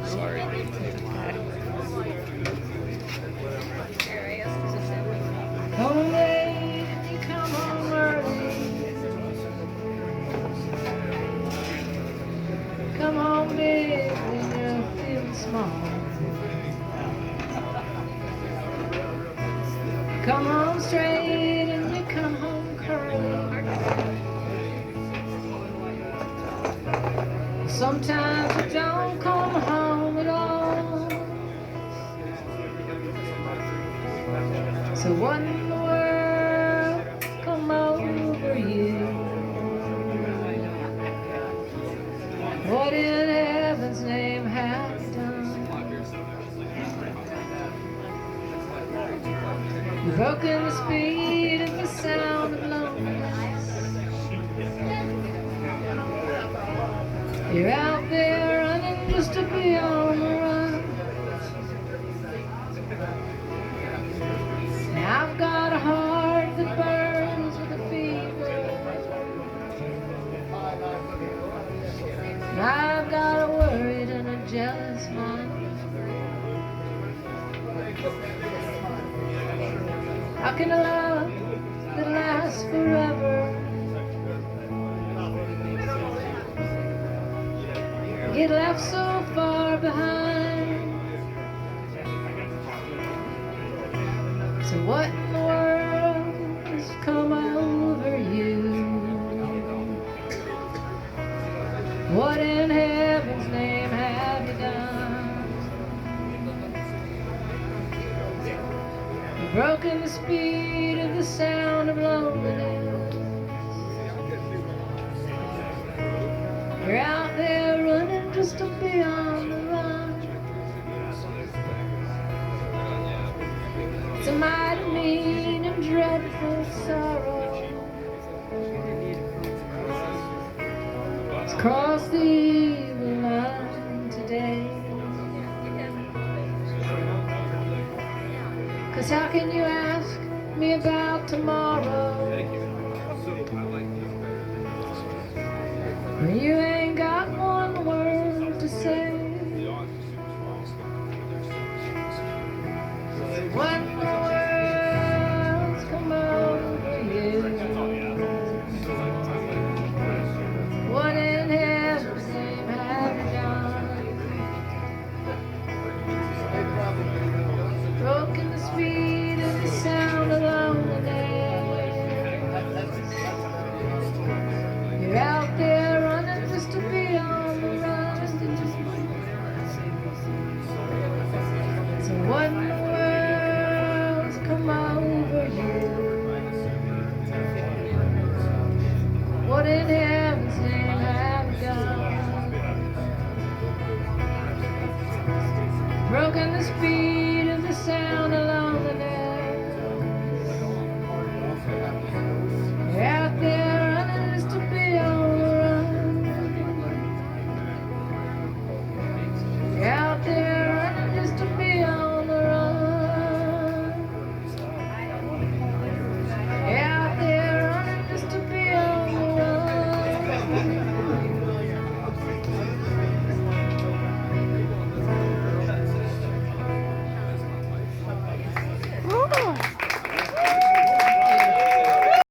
Sorry. Come late, you come home early. Come home big when you're feeling small. Come home straight and you come home curly. Sometimes you don't come home at all. So what in the world come over you? What in heaven's name have you done? You've broken the speed of the sound of loneliness. You're out there running just to be on the run. Now I've got a heart that burns with a fever. And I've got a worried and a jealous mind. How can a love that lasts forever get left so far behind? So what in the world has come over you? What in heaven's name have you done? You've broken the speed of the sound of loneliness. You're out there running just to be on the run. It's a mighty mean and dreadful sorrow. It's crossed the evil line today. 'Cause how can you ask me about tomorrow when you